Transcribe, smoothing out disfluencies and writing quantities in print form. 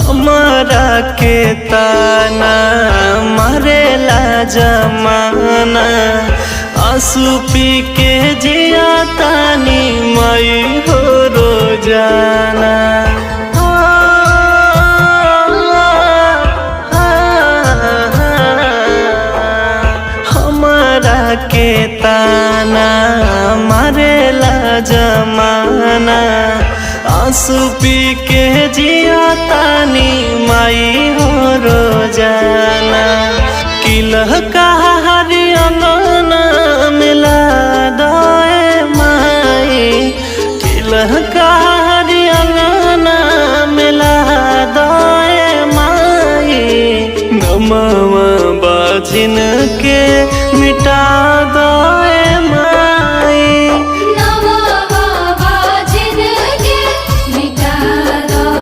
हमारा के ताना मारेला जमाना, आंसू पी के जिया तानी मई हो रोजाना। हमारा के ताना मारेला जमाना, आंसू पी के जिया तानी माई हो रोजाना। किलह का